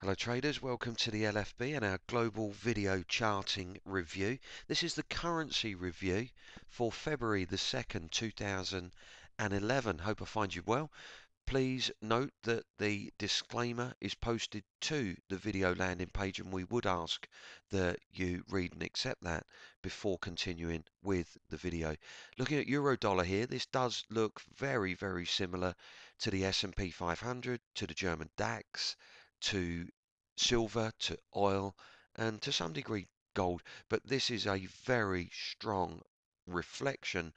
Hello traders, welcome to the LFB and our global video charting review. This is the currency review for February the 2nd, 2011. Hope I find you well. Please note that the disclaimer is posted to the video landing page, and we would ask that you read and accept that before continuing with the video. Looking at euro dollar here, this does look very, very similar to the S&P 500, to the German DAX, to silver, to oil, and to some degree gold. But this is a very strong reflection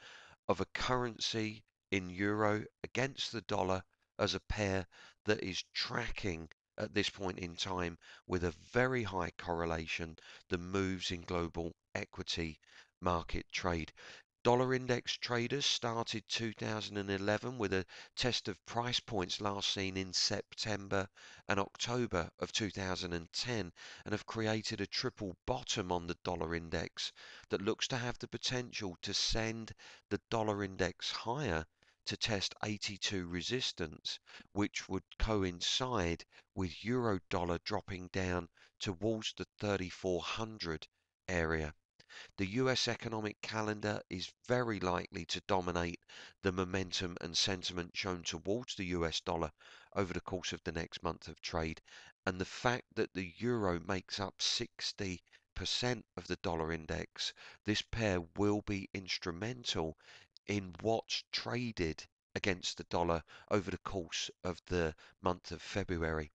of a currency in euro against the dollar as a pair that is tracking at this point in time with a very high correlation the moves in global equity market trade. Dollar index traders started 2011 with a test of price points last seen in September and October of 2010 and have created a triple bottom on the dollar index that looks to have the potential to send the dollar index higher to test 82 resistance, which would coincide with euro dollar dropping down towards the 3400 area. The US economic calendar is very likely to dominate the momentum and sentiment shown towards the US dollar over the course of the next month of trade. And the fact that the euro makes up 60% of the dollar index, this pair will be instrumental in what's traded against the dollar over the course of the month of February.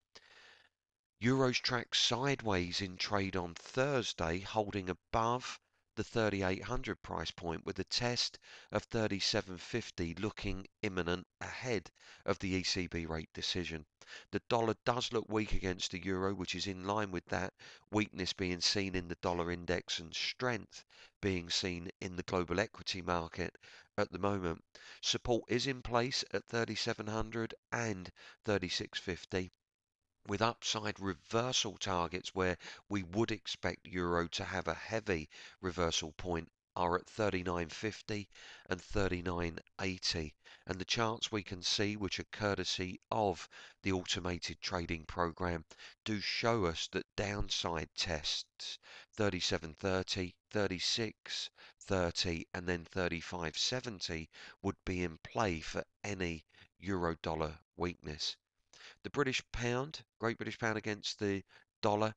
Euros tracked sideways in trade on Thursday, holding above the 3800 price point with a test of 3750 looking imminent ahead of the ECB rate decision. The dollar does look weak against the euro, which is in line with that weakness being seen in the dollar index and strength being seen in the global equity market at the moment. Support is in place at 3700 and 3650, with upside reversal targets where we would expect euro to have a heavy reversal point are at 39.50 and 39.80, and the charts we can see, which are courtesy of the automated trading program, do show us that downside tests 37.30, 36.30 and then 35.70 would be in play for any euro dollar weakness. The British pound, Great British pound against the dollar,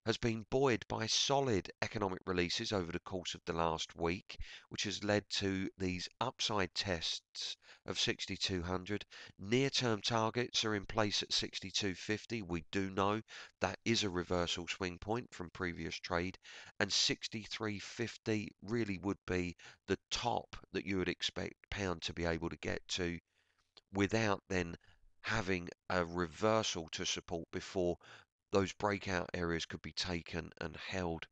has been buoyed by solid economic releases over the course of the last week, which has led to these upside tests of 6200. Near-term targets are in place at 6250. We do know that is a reversal swing point from previous trade, and 6350 really would be the top that you would expect pound to be able to get to without then having a reversal to support before those breakout areas could be taken and held.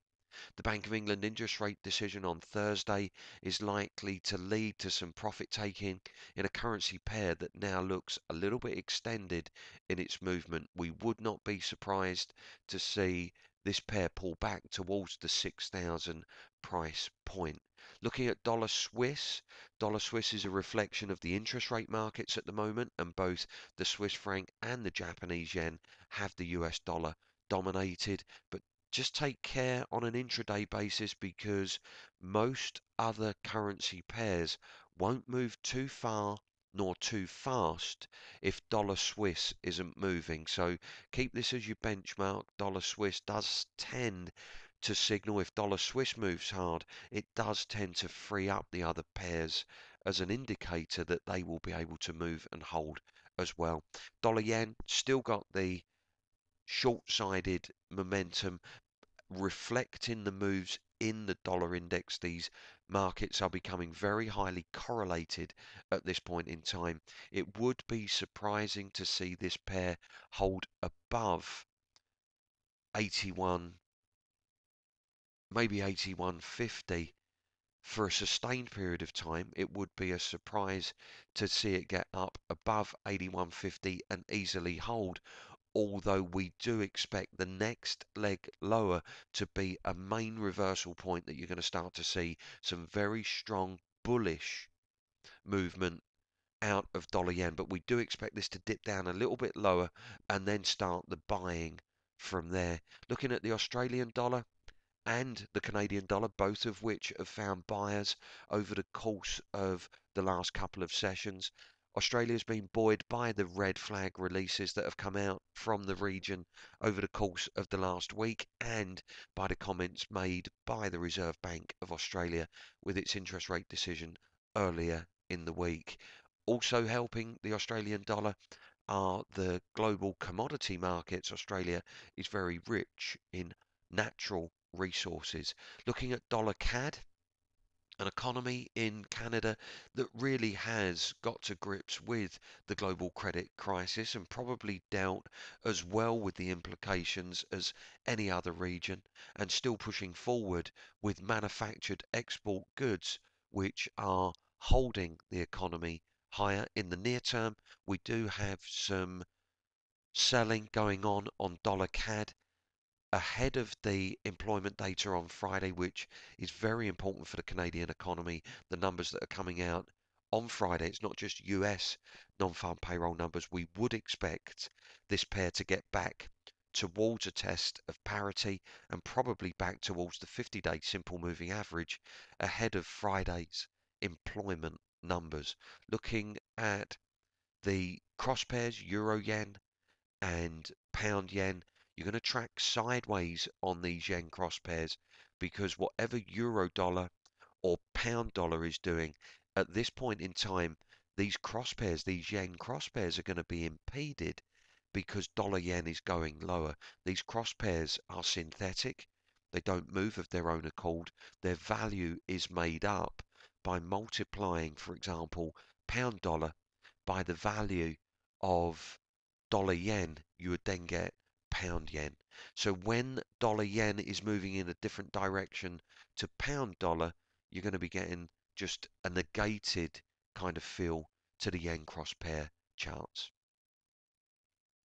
The Bank of England interest rate decision on Thursday is likely to lead to some profit taking in a currency pair that now looks a little bit extended in its movement. We would not be surprised to see this pair pull back towards the 6,000 price point. Looking at dollar Swiss is a reflection of the interest rate markets at the moment, and both the Swiss franc and the Japanese yen have the US dollar dominated, but just take care on an intraday basis because most other currency pairs won't move too far nor too fast if dollar Swiss isn't moving. So keep this as your benchmark. Dollar Swiss does tend to signal if dollar Swiss moves hard, it does tend to free up the other pairs as an indicator that they will be able to move and hold as well. Dollar yen still got the short-sided momentum reflecting the moves in the dollar index. These markets are becoming very highly correlated at this point in time. It would be surprising to see this pair hold above 81, maybe 81.50 for a sustained period of time. It would be a surprise to see it get up above 81.50 and easily hold, although we do expect the next leg lower to be a main reversal point that you're going to start to see some very strong bullish movement out of dollar yen. But we do expect this to dip down a little bit lower and then start the buying from there. Looking at the Australian dollar and the Canadian dollar, both of which have found buyers over the course of the last couple of sessions. Australia's been buoyed by the red flag releases that have come out from the region over the course of the last week and by the comments made by the Reserve Bank of Australia with its interest rate decision earlier in the week. Also helping the Australian dollar are the global commodity markets. Australia is very rich in natural resources. Looking at dollar CAD, an economy in Canada that really has got to grips with the global credit crisis and probably dealt as well with the implications as any other region, and still pushing forward with manufactured export goods which are holding the economy higher in the near term. We do have some selling going on dollar CAD ahead of the employment data on Friday, which is very important for the Canadian economy. The numbers that are coming out on Friday, it's not just US non-farm payroll numbers. We would expect this pair to get back towards a test of parity and probably back towards the 50-day simple moving average ahead of Friday's employment numbers. Looking at the cross pairs, euro yen and pound yen, you're going to track sideways on these yen cross pairs because whatever euro dollar or pound dollar is doing at this point in time, these cross pairs, these yen cross pairs are going to be impeded because dollar yen is going lower. These cross pairs are synthetic. They don't move of their own accord. Their value is made up by multiplying, for example, pound dollar by the value of dollar yen, you would then get pound yen. So when dollar yen is moving in a different direction to pound dollar, you're going to be getting just a negated kind of feel to the yen cross pair charts.